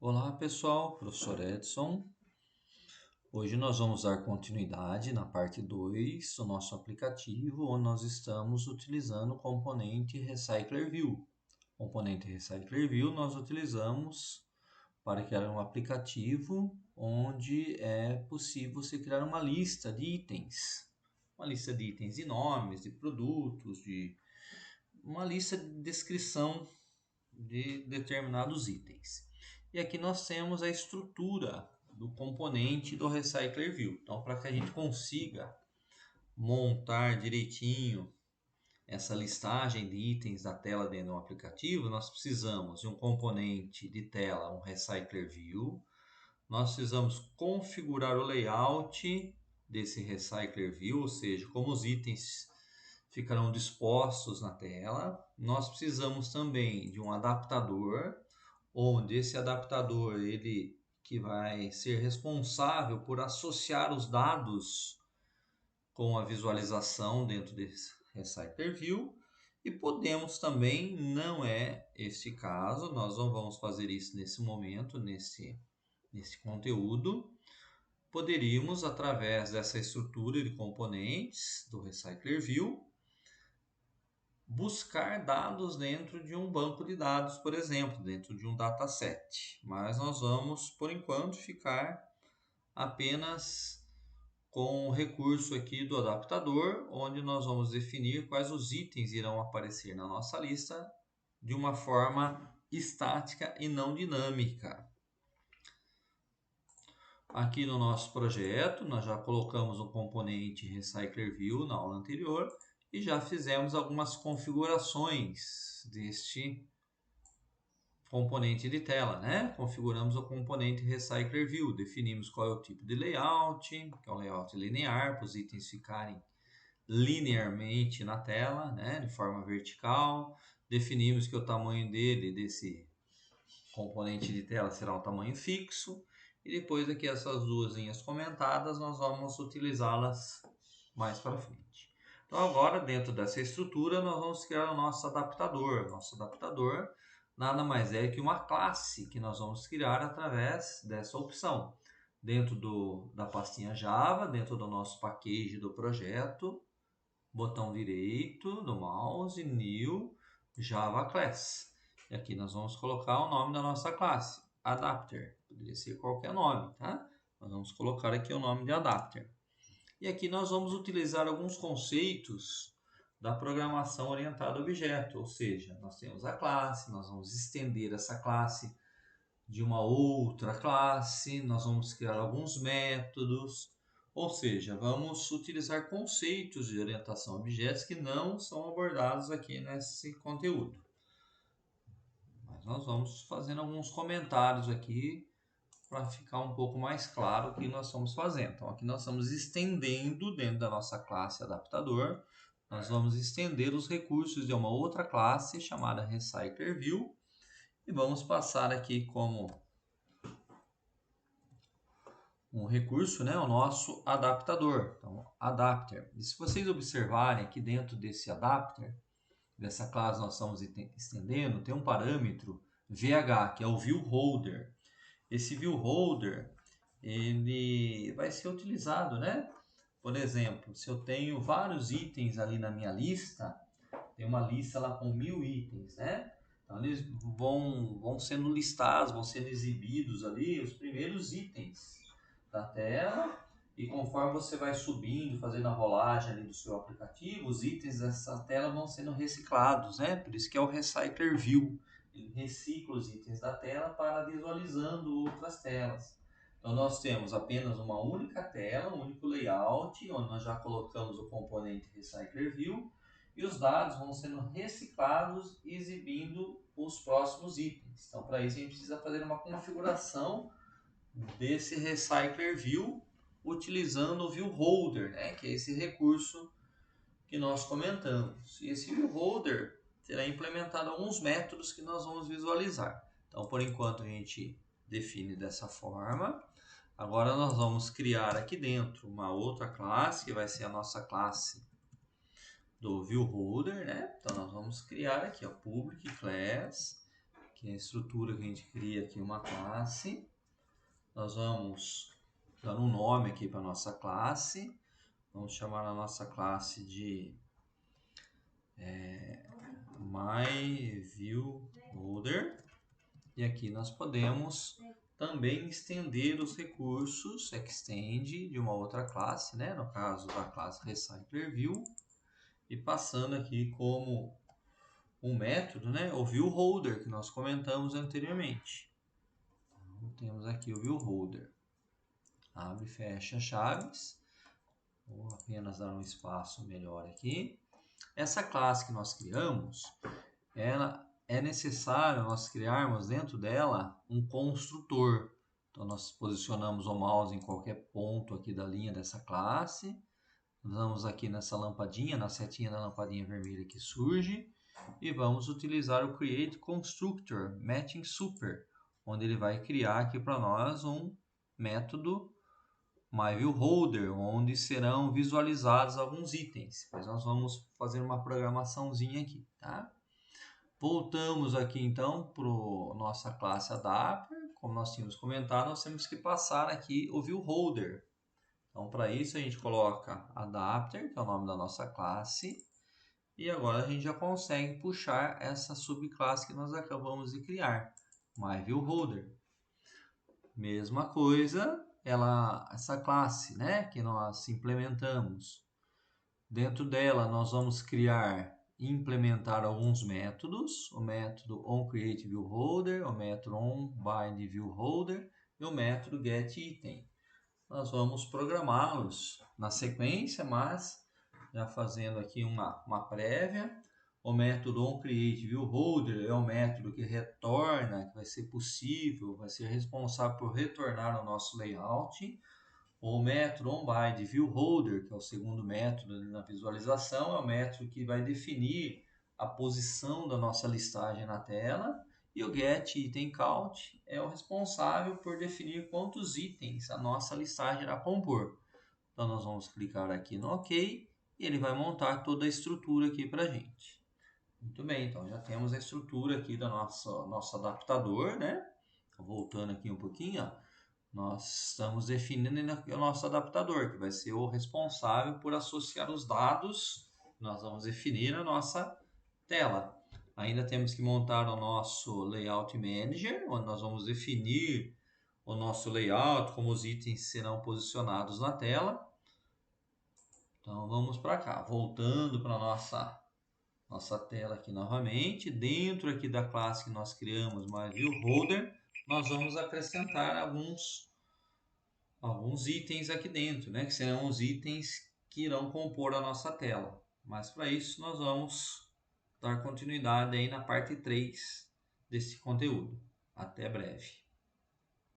Olá pessoal, professor Edson. Hoje nós vamos dar continuidade na parte 2 do nosso aplicativo, onde nós estamos utilizando o componente Recycler View. O componente Recycler View nós utilizamos para criar um aplicativo onde é possível você criar uma lista de itens. Uma lista de itens de nomes, de produtos, uma lista de descrição de determinados itens. E aqui nós temos a estrutura do componente do Recycler View. Então, para que a gente consiga montar direitinho essa listagem de itens da tela dentro do aplicativo, nós precisamos de um componente de tela, um Recycler View. Nós precisamos configurar o layout desse Recycler View, ou seja, como os itens ficarão dispostos na tela. Nós precisamos também de um adaptador, onde esse adaptador ele que vai ser responsável por associar os dados com a visualização dentro desse Recycler View. E podemos também, não é este caso, nós não vamos fazer isso nesse momento, nesse conteúdo. Poderíamos, através dessa estrutura de componentes do Recycler View, buscar dados dentro de um banco de dados, por exemplo, dentro de um dataset. Mas nós vamos, por enquanto, ficar apenas com o recurso aqui do adaptador, onde nós vamos definir quais os itens irão aparecer na nossa lista de uma forma estática e não dinâmica. Aqui no nosso projeto, nós já colocamos o componente Recycler View na aula anterior e já fizemos algumas configurações deste componente de tela, né? Configuramos o componente Recycler View, definimos qual é o tipo de layout, que é o layout linear, para os itens ficarem linearmente na tela, né? De forma vertical. Definimos que o tamanho desse componente de tela será um tamanho fixo. E depois aqui essas duas linhas comentadas, nós vamos utilizá-las mais para frente. Então agora, dentro dessa estrutura, nós vamos criar o nosso adaptador. Nosso adaptador nada mais é que uma classe que nós vamos criar através dessa opção. Dentro da pastinha Java, dentro do nosso package do projeto, botão direito do mouse, New, Java Class. E aqui nós vamos colocar o nome da nossa classe, Adapter. Poderia ser qualquer nome, tá? Nós vamos colocar aqui o nome de Adapter. E aqui nós vamos utilizar alguns conceitos da programação orientada a objeto, ou seja, nós temos a classe, nós vamos estender essa classe de uma outra classe, nós vamos criar alguns métodos, ou seja, vamos utilizar conceitos de orientação a objetos que não são abordados aqui nesse conteúdo. Mas nós vamos fazendo alguns comentários aqui para ficar um pouco mais claro o que nós estamos fazendo. Então, aqui nós estamos estendendo dentro da nossa classe adaptador, nós vamos estender os recursos de uma outra classe chamada Recycler View e vamos passar aqui como um recurso, né, o nosso adaptador. Então, adapter. E se vocês observarem aqui dentro desse adapter, dessa classe nós estamos estendendo, tem um parâmetro VH, que é o View Holder. Esse View Holder, ele vai ser utilizado, né? Por exemplo, se eu tenho vários itens ali na minha lista, tem uma lista lá com 1000 itens, né? Então eles vão sendo listados, vão sendo exibidos ali os primeiros itens da tela, e conforme você vai subindo, fazendo a rolagem ali do seu aplicativo, os itens dessa tela vão sendo reciclados, né? Por isso que é o Recycler View. Ele recicla os itens da tela para visualizando outras telas. Então nós temos apenas uma única tela, um único layout, onde nós já colocamos o componente Recycler View, e os dados vão sendo reciclados e exibindo os próximos itens. Então para isso a gente precisa fazer uma configuração desse Recycler View utilizando o View Holder, né, que é esse recurso que nós comentamos. E esse View Holder terá implementado alguns métodos que nós vamos visualizar. Então, por enquanto, a gente define dessa forma. Agora nós vamos criar aqui dentro uma outra classe, que vai ser a nossa classe do View Holder, né? Então nós vamos criar aqui, ó, Public Class, aqui a estrutura que a gente cria aqui uma classe. Nós vamos dar um nome aqui para nossa classe. Vamos chamar a nossa classe de MyViewHolder. E aqui nós podemos também estender os recursos extend de uma outra classe, né? No caso da classe recyclerView, e passando aqui como um método, né? O viewHolder que nós comentamos anteriormente. Então, temos aqui o viewHolder. Abre e fecha chaves. Vou apenas dar um espaço melhor aqui. Essa classe que nós criamos, ela é necessário nós criarmos dentro dela um construtor. Então nós posicionamos o mouse em qualquer ponto aqui da linha dessa classe. Vamos aqui nessa lampadinha, na setinha da lampadinha vermelha que surge, e vamos utilizar o Create Constructor Matching Super, onde ele vai criar aqui para nós um método MyViewHolder, onde serão visualizados alguns itens. Mas nós vamos fazer uma programaçãozinha aqui, tá? Voltamos aqui então para nossa classe Adapter. Como nós tínhamos comentado, nós temos que passar aqui o viewHolder. Então, para isso, a gente coloca Adapter, que é o nome da nossa classe. E agora a gente já consegue puxar essa subclasse que nós acabamos de criar, MyViewHolder. Mesma coisa, essa classe, né, que nós implementamos. Dentro dela, nós vamos criar e implementar alguns métodos. O método onCreateViewHolder, o método onBindViewHolder e o método getItem. Nós vamos programá-los na sequência, mas já fazendo aqui uma prévia. O método onCreateViewHolder é o método que retorna, que vai ser possível, vai ser responsável por retornar o nosso layout. O método onBindViewHolder, que é o segundo método na visualização, é o método que vai definir a posição da nossa listagem na tela. E o getItemCount é o responsável por definir quantos itens a nossa listagem irá compor. Então nós vamos clicar aqui no OK e ele vai montar toda a estrutura aqui para a gente. Muito bem, então já temos a estrutura aqui do nosso adaptador, né? Voltando aqui um pouquinho, ó, nós estamos definindo o nosso adaptador, que vai ser o responsável por associar os dados. Nós vamos definir na nossa tela. Ainda temos que montar o nosso Layout Manager, onde nós vamos definir o nosso layout, como os itens serão posicionados na tela. Então vamos para cá, voltando para a nossa tela aqui novamente. Dentro aqui da classe que nós criamos, MyViewHolder, nós vamos acrescentar alguns itens aqui dentro, né? Que serão os itens que irão compor a nossa tela. Mas para isso nós vamos dar continuidade aí na parte 3 desse conteúdo. Até breve.